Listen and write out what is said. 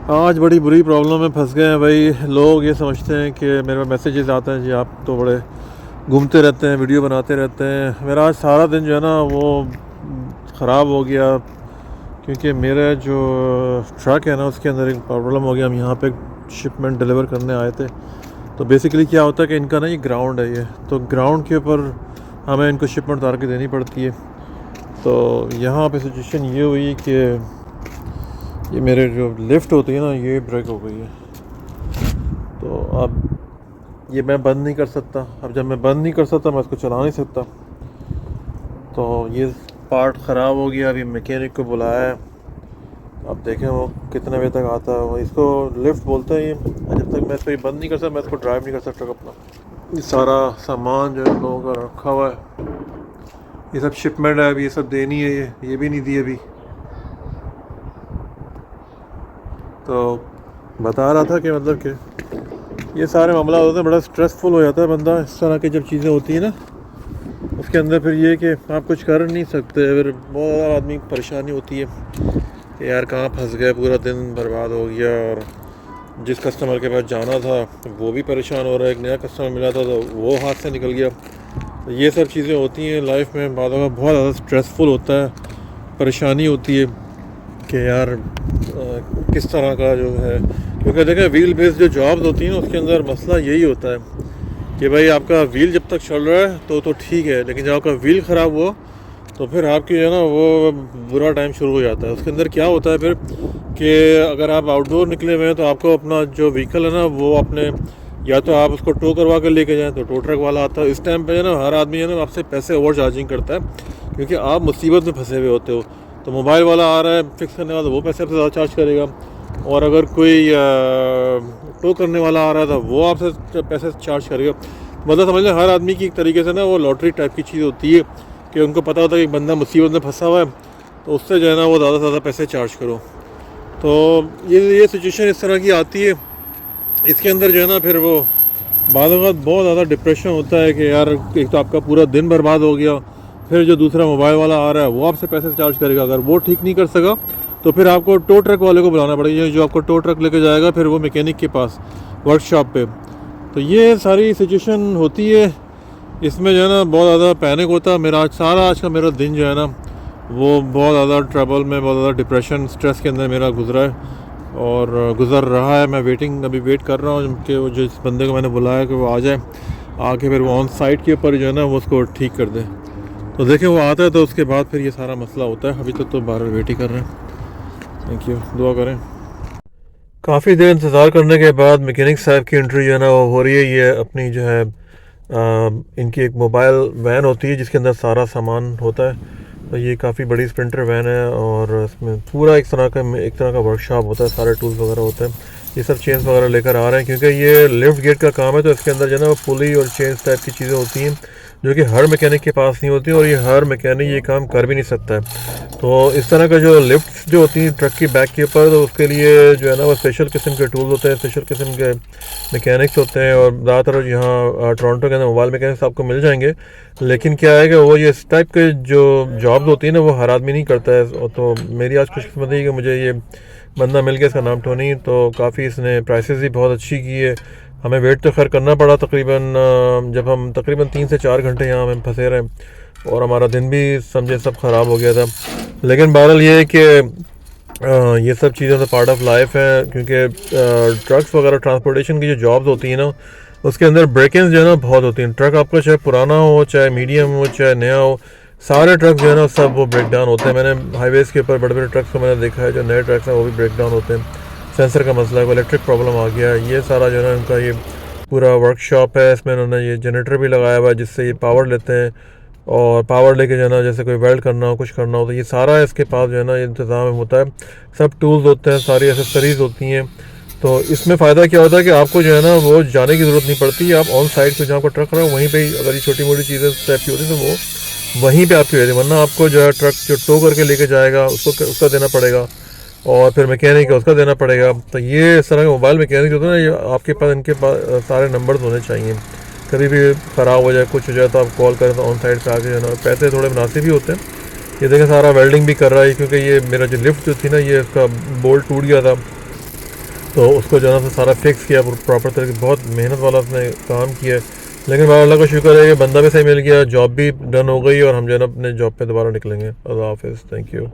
आज बड़ी बुरी प्रॉब्लम में फंस गए हैं भाई। लोग ये समझते हैं कि मेरे पास मैसेजेस आते हैं, जी आप तो बड़े घूमते रहते हैं, वीडियो बनाते रहते हैं। मेरा आज सारा दिन जो है ना वो ख़राब हो गया, क्योंकि मेरा जो ट्रक है ना उसके अंदर एक प्रॉब्लम हो गया। हम यहाँ पे शिपमेंट डिलीवर करने आए थे। तो बेसिकली क्या होता है कि इनका ना ये ग्राउंड है, ये तो ग्राउंड के ऊपर हमें इनको शिपमेंट उतार के देनी पड़ती है। तो यहाँ पे सिचुएशन ये हुई कि ये मेरे जो लिफ्ट होती है ना ये ब्रेक हो गई है। तो अब ये मैं बंद नहीं कर सकता। अब जब मैं बंद नहीं कर सकता मैं इसको चला नहीं सकता। तो ये पार्ट ख़राब हो गया। अभी मैकेनिक को बुलाया है, अब देखें वो कितने बजे तक आता है। वो इसको लिफ्ट बोलते हैं ये। जब तक मैं इसको ये बंद नहीं कर सकता मैं इसको ड्राइव नहीं कर सकता अपना। ये सारा सामान जो है लोगों का रखा हुआ है, ये सब शिपमेंट है, अभी ये सब देनी है। ये भी नहीं दी अभी। तो बता रहा था कि मतलब कि ये सारे मामला होते हैं, बड़ा स्ट्रेसफुल हो जाता है बंदा इस तरह की जब चीज़ें होती हैं ना उसके अंदर। फिर ये कि आप कुछ कर नहीं सकते, फिर बहुत ज़्यादा आदमी की परेशानी होती है कि यार कहाँ फंस गए, पूरा दिन बर्बाद हो गया। और जिस कस्टमर के पास जाना था वो भी परेशान हो रहा है, एक नया कस्टमर मिला था तो वो हाथ से निकल गया। तो ये सब चीज़ें होती हैं लाइफ में, बाद में बहुत ज़्यादा स्ट्रेसफुल होता है, परेशानी होती है कि यार किस तरह का जो है। क्योंकि देखें व्हील बेस्ड जो जॉब्स होती हैं ना उसके अंदर मसला यही होता है कि भाई आपका व्हील जब तक चल रहा है तो ठीक है, लेकिन जब आपका व्हील ख़राब हुआ तो फिर आपकी जो है ना वो बुरा टाइम शुरू हो जाता है। उसके अंदर क्या होता है फिर कि अगर आप आउटडोर निकले हुए हैं तो आपको अपना जो व्हीकल है ना वो अपने या तो आप उसको टो करवा कर लेके जाएं, तो टो ट्रक वाला आता है। इस टाइम पे ना हर आदमी है ना आपसे पैसे ओवर चार्जिंग करता है, क्योंकि आप मुसीबत में फंसे हुए होते हो। तो मोबाइल वाला आ रहा है फिक्स करने वाला, वो पैसे आपसे ज़्यादा चार्ज करेगा। और अगर कोई टो करने वाला आ रहा था वो आपसे पैसे चार्ज करेगा। मतलब समझ लें हर आदमी की एक तरीके से ना वो लॉटरी टाइप की चीज़ होती है कि उनको पता होता है कि बंदा मुसीबत में फंसा हुआ है, तो उससे जो है ना वो ज़्यादा से ज़्यादा पैसे चार्ज करो। तो ये सिचुएशन इस तरह की आती है। इसके अंदर जो है ना फिर वो बाद बहुत ज़्यादा डिप्रेशन होता है कि यार एक तो आपका पूरा दिन बर्बाद हो गया, फिर जो दूसरा मोबाइल वाला आ रहा है वो आपसे पैसे चार्ज करेगा। अगर वो ठीक नहीं कर सका तो फिर आपको टो ट्रक वाले को बुलाना पड़ेगा, जो आपको टो ट्रक लेके जाएगा फिर वो मैकेनिक के पास वर्कशॉप पे। तो ये सारी सिचुएशन होती है। इसमें जो है ना बहुत ज़्यादा पैनिक होता है। मेरा आज का मेरा दिन जो है ना वो बहुत ज़्यादा ट्रबल में, बहुत ज़्यादा डिप्रेशन स्ट्रेस के अंदर मेरा गुजरा है और गुज़र रहा है। मैं अभी वेट कर रहा हूँ कि वो जिस बंदे को मैंने बुलाया कि वो आ जाए, आके फिर वो ऑन साइट के ऊपर जो है ना वो उसको ठीक कर दे। तो देखें वो आता है तो उसके बाद फिर ये सारा मसला होता है। अभी तक तो बाहर वेट ही कर रहे हैं। थैंक यू, दुआ करें। काफ़ी देर इंतज़ार करने के बाद मैकेनिक साहब की एंट्री जो है ना वो हो रही है। ये अपनी जो है इनकी एक मोबाइल वैन होती है जिसके अंदर सारा सामान होता है। तो ये काफ़ी बड़ी स्प्रिंटर वैन है और इसमें पूरा एक तरह का वर्कशॉप होता है, सारे टूल्स वगैरह होते हैं। ये सब चेन्स वगैरह लेकर आ रहे हैं क्योंकि ये लिफ्ट गेट का काम है। तो इसके अंदर जो है ना पुली और चेन्स टाइप की चीज़ें होती हैं जो कि हर मैकेनिक के पास नहीं होती, और ये हर मैकेनिक ये काम कर भी नहीं सकता है। तो इस तरह का जो लिफ्ट जो होती हैं ट्रक की बैक के ऊपर, तो उसके लिए जो है ना वो स्पेशल किस्म के टूल्स होते हैं, स्पेशल किस्म के मैकेनिक्स होते हैं। और ज़्यादातर यहाँ टोरंटो के अंदर मोबाइल मैकेनिक्स आपको मिल जाएंगे, लेकिन क्या है कि वो ये इस टाइप के जो जॉब्स होती है ना वो हर आदमी नहीं करता है। तो मेरी आज खुशकिस्मती है कि मुझे ये बंदा मिल गया, इसका नाम टोनी। तो काफ़ी इसने प्राइसेस भी बहुत अच्छी की है। हमें वेट तो खैर करना पड़ा तकरीबन, जब हम तकरीबन 3 से 4 घंटे यहाँ में फंसे रहे और हमारा दिन भी समझे सब ख़राब हो गया था। लेकिन बहरहाल ये है कि ये सब चीज़ें तो पार्ट ऑफ लाइफ है, क्योंकि ट्रक्स वगैरह ट्रांसपोर्टेशन की जो जॉब्स होती हैं ना उसके अंदर ब्रेक-इन्स जो है ना बहुत होती हैं। ट्रक आपका चाहे पुराना हो, चाहे मीडियम हो, चाहे नया हो, सारे ट्रक जो है ना सब वो ब्रेक डाउन होते हैं। मैंने हाईवेज़ के ऊपर बड़े बड़े ट्रक्स को मैंने देखा है, जो नए ट्रक्स हैं वो भी ब्रेक डाउन होते हैं। सेंसर का मसला है, कोई इलेक्ट्रिक प्रॉब्लम आ गया, ये सारा जो है ना इनका ये पूरा वर्कशॉप है। इसमें उन्होंने ये जनरेटर भी लगाया हुआ है जिससे ये पावर लेते हैं, और पावर लेके जो है ना जैसे कोई वेल्ड करना हो, कुछ करना हो, तो ये सारा इसके पास जो है ना ये इंतज़ाम होता है। सब टूल्स होते हैं, सारी एसेसरीज़ होती हैं। तो इसमें फ़ायदा क्या होता है कि आपको जो है ना वो जाने की ज़रूरत नहीं पड़ती। आप ऑन साइड पे जहाँ पर ट्रक रहा हो वहीं पे अगर ये छोटी मोटी चीज़ें टाइप की होती है तो वो वहीं पे आपकी रहती है। वरना आपको जो है ट्रक जो टो करके लेके जाएगा उसका देना पड़ेगा, और फिर मैकेनिक है उसका देना पड़ेगा। तो ये इस तरह के मोबाइल मैकेनिक होते हैं ना, ये आपके पास इनके पास सारे नंबर्स होने चाहिए। कभी भी ख़राब हो जाए, कुछ हो जाए तो आप कॉल करें तो ऑन साइड से आके जो है ना, पैसे थोड़े मुनासिब ही होते हैं। ये देखें सारा वेल्डिंग भी कर रहा है, क्योंकि ये मेरा जो लिफ्ट जो थी ना ये इसका बोल्ट टूट गया था, तो उसको जो है ना सारा फिक्स किया प्रॉपर तरीके, बहुत मेहनत वाला उसने काम किया है। लेकिन भाई अल्लाह का शुक्र है कि बंदा भी सही मिल गया, जॉब भी डन हो गई और हम जो है ना अपने जॉब पे दोबारा निकलेंगे। अल्लाह हाफिज़, थैंक यू।